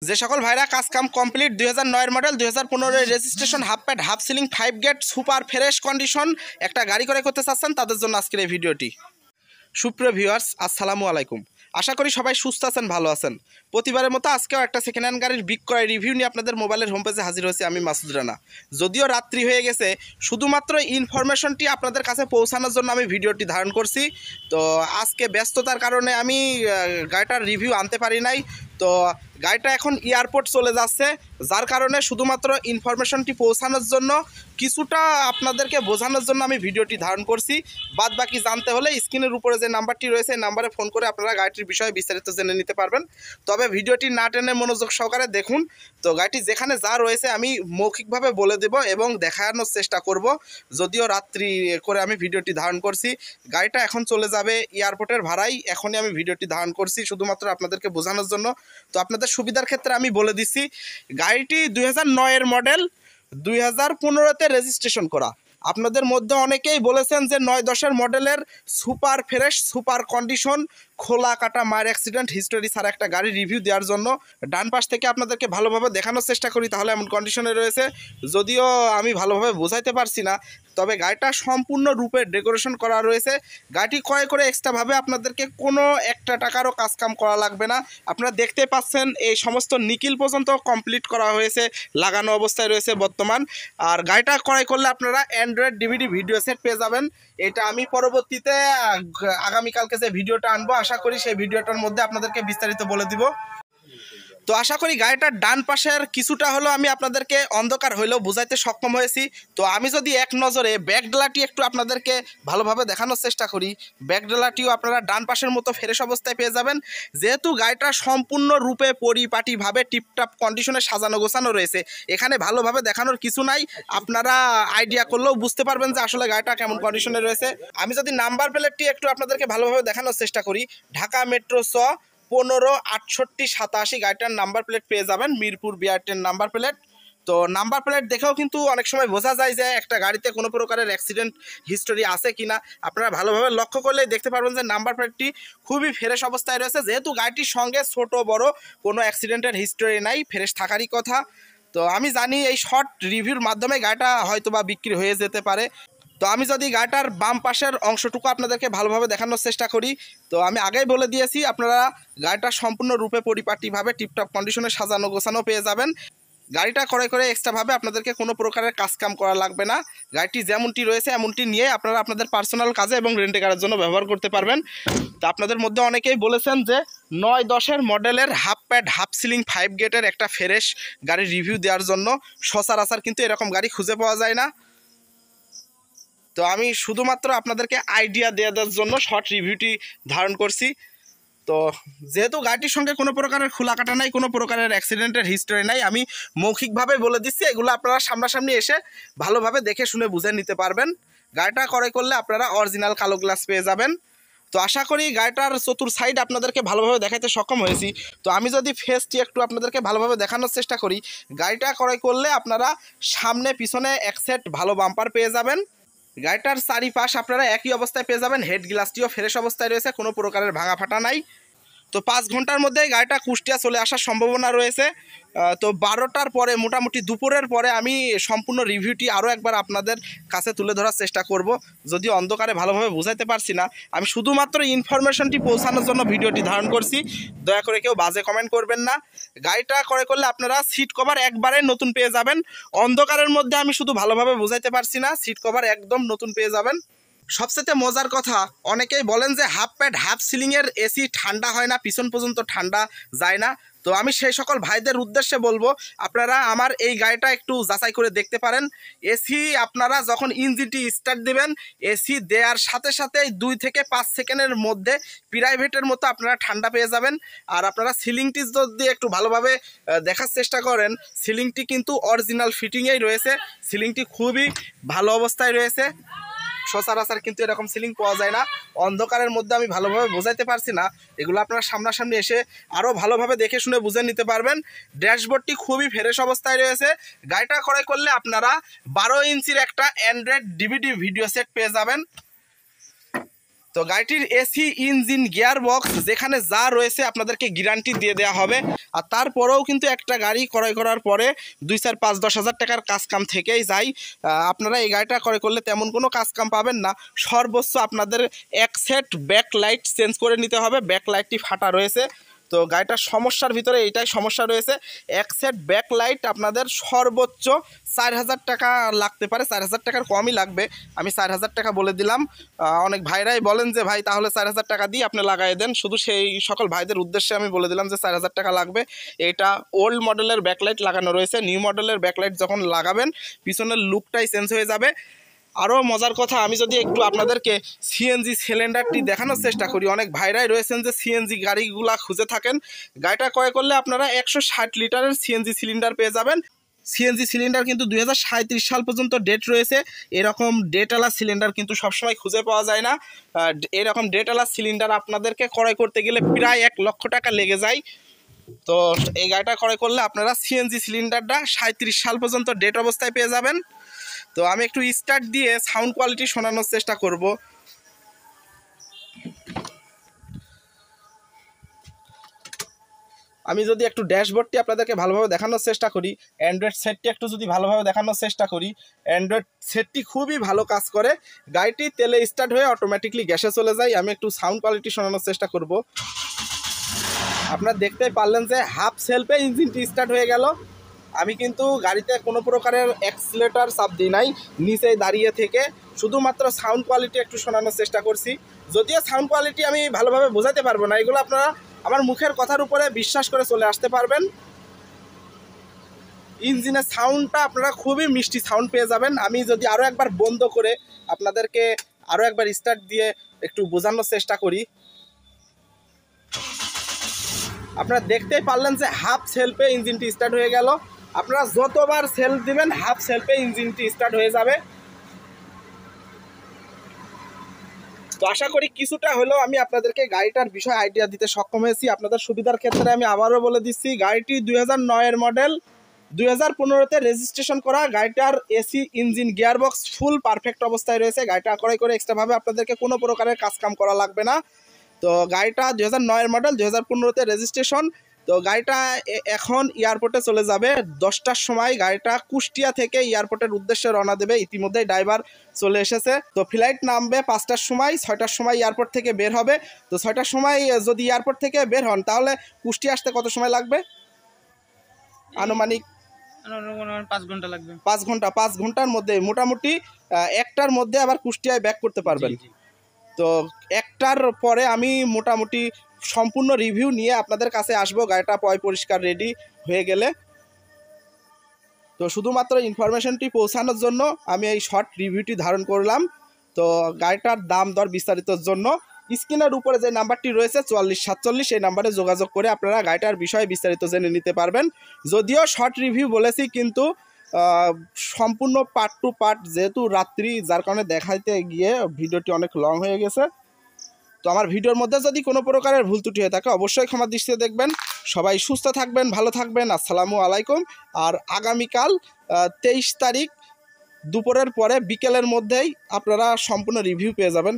যে সকল ভাইরা কাজ কাম complete 2009 model 2015 registration half pad half ceiling 5 gate super fresh condition একটা গাড়ি করে করতে চাচ্ছেন তাদের জন্য আজকের এই ভিডিওটি। সুপ্রিয় ভিউয়ার্স, আসসালামু আলাইকুম। আশা করি সবাই সুস্থ আছেন, ভালো আছেন। প্রতিবারের মতো আজকেও একটা সেকেন্ড হ্যান্ড গাড়ির বিক্রয় রিভিউ নিয়ে আপনাদের মোবাইলের হোম পেজে হাজির হয়েছে আমি মাসুদ রানা। যদিও রাত্রি হয়ে গেছে, শুধুমাত্র ইনফরমেশনটি আপনাদের কাছে পৌঁছানোর জন্য আমি ভিডিওটি ধারণ করছি। তো আজকে ব্যস্ততার কারণে আমি গাড়িটার রিভিউ আনতে পারি নাই। তো গাড়িটা এখন এয়ারপোর্ট চলে যাচ্ছে, যার কারণে শুধুমাত্র ইনফরমেশনটি পৌঁছানোর জন্য কিছুটা আপনাদেরকে বোঝানোর জন্য আমি ভিডিওটি ধারণ করছি। বাদ বাকি জানতে হলে স্ক্রিনের উপরে যে নাম্বারটি রয়েছে এই নাম্বারে ফোন করে আপনারা গাড়িটির বিষয়ে বিস্তারিত জেনে নিতে পারবেন। তবে ভিডিওটি না টেনে মনোযোগ সহকারে দেখুন। তো গাড়িটি যেখানে যা রয়েছে আমি মৌখিকভাবে বলে দেব এবং দেখানোর চেষ্টা করব। যদিও রাত্রি করে আমি ভিডিওটি ধারণ করছি, গাড়িটা এখন চলে যাবে এয়ারপোর্টের ভাড়াই। এখনই আমি ভিডিওটি ধারণ করছি শুধুমাত্র আপনাদেরকে বোঝানোর জন্য। তো আপনাদের সুবিধার ক্ষেত্রে আমি বলে দিচ্ছি, গাড়িটি 2009 মডেল, 2015-তে রেজিস্ট্রেশন করা। আপনাদের মধ্যে অনেকেই বলেছেন যে 9-10 মডেলের সুপার ফ্রেশ সুপার কন্ডিশন খোলা কাটা মায়ের অ্যাক্সিডেন্ট হিস্টোরি ছাড়া একটা গাড়ি রিভিউ দেওয়ার জন্য। ডান পাশ থেকে আপনাদেরকে ভালোভাবে দেখানোর চেষ্টা করি, তাহলে এমন কন্ডিশনে রয়েছে। যদিও আমি ভালোভাবে বোঝাইতে পারছি না, তবে গাড়িটা সম্পূর্ণ রূপে ডেকোরেশন করা রয়েছে। গাড়িটি ক্রয় করে এক্সট্রাভাবে আপনাদেরকে কোনো একটা টাকারও কাজকাম করা লাগবে না। আপনারা দেখতে পাচ্ছেন এই সমস্ত নিকিল পর্যন্ত কমপ্লিট করা হয়েছে, লাগানো অবস্থায় রয়েছে বর্তমান। আর গাড়িটা ক্রয় করলে আপনারা অ্যান্ড্রয়েড ডিভিডি ভিডিও সেট পেয়ে যাবেন। এটা আমি পরবর্তীতে আগামীকালকে যে ভিডিওটা আনবো, আশা করি সেই ভিডিওটার মধ্যে আপনাদেরকে বিস্তারিত বলে দিব। তো আশা করি গাড়িটার ডান পাশের কিছুটা হলো আমি আপনাদেরকে অন্ধকার হইলেও বুঝাইতে সক্ষম হয়েছি। তো আমি যদি এক নজরে ব্যাকডালাটি একটু আপনাদেরকে ভালোভাবে দেখানোর চেষ্টা করি, ব্যাকডালাটিও আপনারা ডান পাশের মতো ফ্রেশ অবস্থায় পেয়ে যাবেন। যেহেতু গাড়িটা সম্পূর্ণ রূপে পরিপাটিভাবে টিপটাপ কন্ডিশনে সাজানো গোছানো রয়েছে, এখানে ভালোভাবে দেখানোর কিছু নাই। আপনারা আইডিয়া করলেও বুঝতে পারবেন যে আসলে গাড়িটা কেমন কন্ডিশনে রয়েছে। আমি যদি নাম্বার প্লেটটি একটু আপনাদেরকে ভালোভাবে দেখানোর চেষ্টা করি, ঢাকা মেট্রো 156887 গাড়িটার নাম্বার প্লেট পেয়ে যাবেন, মিরপুর বিআরটির নাম্বার প্লেট। তো নাম্বার প্লেট দেখেও কিন্তু অনেক সময় বোঝা যায় যে একটা গাড়িতে কোনো প্রকারের অ্যাক্সিডেন্ট হিস্টোরি আছে কিনা। আপনারা ভালোভাবে লক্ষ্য করলেই দেখতে পারবেন যে নাম্বার প্লেটটি খুবই ফ্রেশ অবস্থায় রয়েছে। যেহেতু গাড়িটির সঙ্গে ছোট বড় কোনো অ্যাক্সিডেন্টের হিস্টোরি নাই, ফ্রেশ থাকারই কথা। তো আমি জানি এই শর্ট রিভিউর মাধ্যমে গাড়িটা হয়তো বা বিক্রি হয়ে যেতে পারে। তো আমি যদি গাড়িটার বাম পাশের অংশটুকু আপনাদেরকে ভালোভাবে দেখানোর চেষ্টা করি, তো আমি আগেই বলে দিয়েছি আপনারা গাড়িটা সম্পূর্ণ রূপে পরিপাটিভাবে টিপটপ কন্ডিশনে সাজানো গোছানো পেয়ে যাবেন। গাড়িটা ক্রয় করে এক্সট্রাভাবে আপনাদেরকে কোনো প্রকারের কাজকাম করা লাগবে না। গাড়িটি যেমনটি রয়েছে এমনটি নিয়ে আপনারা আপনাদের পার্সোনাল কাজে এবং রেন্টে কারের জন্য ব্যবহার করতে পারবেন। তো আপনাদের মধ্যে অনেকেই বলেছেন যে 9-10 মডেলের হাফ প্যাড হাফ সিলিং 5 গেটের একটা ফ্রেশ গাড়ির রিভিউ দেওয়ার জন্য সচরাচর কিন্তু এরকম গাড়ি খুঁজে পাওয়া যায় না। তো আমি শুধুমাত্র আপনাদেরকে আইডিয়া দেওয়ার জন্য শর্ট রিভিউটি ধারণ করছি। তো যেহেতু গাড়িটির সঙ্গে কোনো প্রকারের খোলা কাটা নাই, কোনো প্রকারের অ্যাক্সিডেন্টের হিস্টোরি নাই, আমি মৌখিকভাবে বলে দিচ্ছি। এগুলো আপনারা সামনাসামনি এসে ভালোভাবে দেখে শুনে বুঝে নিতে পারবেন। গাড়িটা ক্রয় করলে আপনারা অরিজিনাল কালো গ্লাস পেয়ে যাবেন। তো আশা করি গাড়িটার চতুর সাইড আপনাদেরকে ভালোভাবে দেখাতে সক্ষম হয়েছি। তো আমি যদি ফেসটি একটু আপনাদেরকে ভালোভাবে দেখানোর চেষ্টা করি, গাড়িটা ক্রয় করলে আপনারা সামনে পিছনে এক সেট ভালো বাম্পার পেয়ে যাবেন। গাড়িটার চারিপাশ আপনারা একই অবস্থায় পেয়ে যাবেন। হেড গ্লাসটিও ফ্রেশ অবস্থায় রয়েছে, কোনো প্রকারের ভাঙা ফাটা নাই। তো 5 ঘন্টার মধ্যে গাড়িটা কুষ্টিয়া চলে আসার সম্ভাবনা রয়েছে। তো 12টার পরে, মোটামুটি দুপুরের পরে আমি সম্পূর্ণ রিভিউটি আরও একবার আপনাদের কাছে তুলে ধরার চেষ্টা করব। যদি অন্ধকারে ভালোভাবে বোঝাইতে পারছি না, আমি শুধুমাত্র ইনফরমেশনটি পৌঁছানোর জন্য ভিডিওটি ধারণ করছি। দয়া করে কেউ বাজে কমেন্ট করবেন না। গাড়িটা ক্রয় করলে আপনারা সিট কভার একবারে নতুন পেয়ে যাবেন। অন্ধকারের মধ্যে আমি শুধু ভালোভাবে বোঝাইতে পারছি না, সিট কভার একদম নতুন পেয়ে যাবেন। সবচেয়ে মজার কথা, অনেকেই বলেন যে হাফ প্যাড হাফ সিলিংয়ের এসি ঠান্ডা হয় না, পিছন পর্যন্ত ঠান্ডা যায় না। তো আমি সেই সকল ভাইদের উদ্দেশ্যে বলবো, আপনারা আমার এই গাড়িটা একটু যাচাই করে দেখতে পারেন। এসি আপনারা যখন ইঞ্জিনটি স্টার্ট দেবেন, এসি দেওয়ার সাথে সাথে 2 থেকে 5 সেকেন্ডের মধ্যে প্রাইভেটের মতো আপনারা ঠান্ডা পেয়ে যাবেন। আর আপনারা সিলিংটি যদি একটু ভালোভাবে দেখার চেষ্টা করেন, সিলিংটি কিন্তু অরিজিনাল ফিটিংয়েই রয়েছে। সিলিংটি খুবই ভালো অবস্থায় রয়েছে। সচরাচর কিন্তু এরকম সিলিং পাওয়া যায় না। অন্ধকারের মধ্যে আমি ভালোভাবে বোঝাইতে পারছি না, এগুলো আপনারা সামনাসামনি এসে আরও ভালোভাবে দেখে শুনে বুঝে নিতে পারবেন। ড্যাশবোর্ডটি খুবই ফ্রেশ অবস্থায় রয়েছে। গাড়িটা ক্রয় করলে আপনারা 12 ইঞ্চির একটা অ্যান্ড্রয়েড ডিভিডি ভিডিও সেট পেয়ে যাবেন। তো তো গাড়িটির এসি, ইঞ্জিন, গিয়ার বক্স যেখানে যা রয়েছে আপনাদেরকে গ্যারান্টি দিয়ে দেওয়া হবে। আর তারপরেও কিন্তু একটা গাড়ি ক্রয় করার পরে 2, 4, 5, 10 হাজার টাকার কাজ কাম থেকেই যায়। আপনারা এই গাড়িটা ক্রয় করলে তেমন কোনো কাজ কাম পাবেন না। সর্বোচ্চ আপনাদের এক সেট ব্যাক লাইট চেঞ্জ করে নিতে হবে, ব্যাক লাইটটি ফাটা রয়েছে। তো গাড়িটার সমস্যার ভিতরে এইটাই সমস্যা রয়েছে, এক সেট ব্যাক লাইট আপনাদের সর্বোচ্চ 4,000 টাকা লাগতে পারে, 4,000 টাকার কমই লাগবে। আমি 4,000 টাকা বলে দিলাম। অনেক ভাইরাই বলেন যে ভাই তাহলে 4,000 টাকা দিয়ে আপনি লাগাই দেন, শুধু সেই সকল ভাইদের উদ্দেশ্যে আমি বলে দিলাম যে 4,000 টাকা লাগবে। এটা ওল্ড মডেলের ব্যাকলাইট লাগানো রয়েছে, নিউ মডেলের ব্যাকলাইট যখন লাগাবেন পিছনের লুকটাই চেঞ্জ হয়ে যাবে। আরও মজার কথা, আমি যদি একটু আপনাদেরকে সিএনজি সিলিন্ডারটি দেখানোর চেষ্টা করি, অনেক ভাইরাই রয়েছেন যে সিএনজি গাড়িগুলা খুঁজে থাকেন। গাড়িটা ক্রয় করলে আপনারা 160 লিটারের সিএনজি সিলিন্ডার পেয়ে যাবেন। সিএনজি সিলিন্ডার কিন্তু 2037 সাল পর্যন্ত ডেট রয়েছে। এরকম ডেটওয়ালা সিলিন্ডার কিন্তু সবসময় খুঁজে পাওয়া যায় না। এরকম ডেটওয়ালা সিলিন্ডার আপনাদেরকে ক্রয় করতে গেলে প্রায় 1 লক্ষ টাকা লেগে যায়। তো এই গাড়িটা ক্রয় করলে আপনারা সিএনজি সিলিন্ডারটা 37 সাল পর্যন্ত ডেট অবস্থায় পেয়ে যাবেন। তো আমি একটু স্টার্ট দিয়ে সাউন্ড কোয়ালিটি শোনানোর চেষ্টা করব। আমি যদি একটু ড্যাশবোর্ডটি আপনাদেরকে ভালোভাবে দেখানোর চেষ্টা করি, অ্যান্ড্রয়েড সেটটি একটু যদি ভালোভাবে দেখানোর চেষ্টা করি, অ্যান্ড্রয়েড সেটটি খুবই ভালো কাজ করে। গাড়িটি তেলে স্টার্ট হয়ে অটোমেটিকলি গ্যাসে চলে যায়। আমি একটু সাউন্ড কোয়ালিটি শোনানোর চেষ্টা করব। আপনারা দেখতেই পারলেন যে হাফ সেলফে ইঞ্জিনটি স্টার্ট হয়ে গেল। আমি কিন্তু গাড়িতে কোনো প্রকারের অ্যাক্সিলেটার চাপ দিই নাই, নিচেই দাঁড়িয়ে থেকে শুধুমাত্র সাউন্ড কোয়ালিটি একটু শোনানোর চেষ্টা করছি। যদিও সাউন্ড কোয়ালিটি আমি ভালোভাবে বোঝাতে পারবো না, এগুলো আপনারা আমার মুখের কথার উপরে বিশ্বাস করে চলে আসতে পারবেন। ইঞ্জিনের সাউন্ডটা আপনারা খুবই মিষ্টি সাউন্ড পেয়ে যাবেন। আমি যদি আরও একবার বন্ধ করে আপনাদেরকে আরও একবার স্টার্ট দিয়ে একটু বোঝানোর চেষ্টা করি, আপনারা দেখতেই পারলেন যে হাফ সেলফে ইঞ্জিনটি স্টার্ট হয়ে গেল। আপনারা যতবার সেলফ দিবেন হাফ সেলফে ইঞ্জিনটি স্টার্ট হয়ে যাবে। তো আশা করি কিছুটা হলেও আমি আপনাদেরকে গাড়িটার বিষয়ে আইডিয়া দিতে সক্ষম হয়েছি। আপনাদের সুবিধার ক্ষেত্রে আমি আবারও বলে দিচ্ছি, গাড়িটি 2009-এর মডেল, 2015-তে রেজিস্ট্রেশন করা। গাড়িটার এসি, ইঞ্জিন, গিয়ারবক্স ফুল পারফেক্ট অবস্থায় রয়েছে। গাড়িটা ক্রয় করে এক্সট্রাভাবে আপনাদেরকে কোনো প্রকারের কাজকাম করা লাগবে না। তো গাড়িটা 2009-এর মডেল, 2015-তে রেজিস্ট্রেশন। তো গাড়িটা এখন এয়ারপোর্টে চলে যাবে 10টার সময়। গাড়িটা কুষ্টিয়া থেকে এয়ারপোর্টের উদ্দেশ্যে রওনা দেবে। ইতিমধ্যেই ড্রাইভার চলে এসেছে। তো ফ্লাইট নামবে 5টার সময়, 6টার সময় এয়ারপোর্ট থেকে বের হবে। তো 6টার সময় যদি এয়ারপোর্ট থেকে বের হন তাহলে কুষ্টিয়া আসতে কত সময় লাগবে? আনুমানিক 5 ঘন্টা লাগবে। 5 ঘন্টা। 5 ঘন্টার মধ্যে মোটামুটি 1টার মধ্যে আবার কুষ্টিয়ায় ব্যাক করতে পারবেন। তো 1টার পরে আমি মোটামুটি সম্পূর্ণ রিভিউ নিয়ে আপনাদের কাছে আসবো, গাড়িটা পয় পরিষ্কার রেডি হয়ে গেলে। তো শুধুমাত্র ইনফরমেশনটি পৌঁছানোর জন্য আমি এই শর্ট রিভিউটি ধারণ করলাম। তো গাড়িটার দাম দর বিস্তারিতর জন্য স্ক্রিনের উপরে যে নাম্বারটি রয়েছে 4447, এই নাম্বারে যোগাযোগ করে আপনারা গাড়িটার বিষয়ে বিস্তারিত জেনে নিতে পারবেন। যদিও শর্ট রিভিউ বলেছি, কিন্তু সম্পূর্ণ পার্ট টু পার্ট, যেহেতু রাত্রি, যার কারণে দেখাইতে গিয়ে ভিডিওটি অনেক লং হয়ে গেছে। তো আমার ভিডিওর মধ্যে যদি কোনো প্রকারের ভুল ত্রুটি হয়ে থাকে অবশ্যই ক্ষমা দৃষ্টিতে দেখবেন। সবাই সুস্থ থাকবেন, ভালো থাকবেন। আসসালামু আলাইকুম। আর আগামীকাল 23 তারিখ দুপুরের পরে বিকেলের মধ্যেই আপনারা সম্পূর্ণ রিভিউ পেয়ে যাবেন।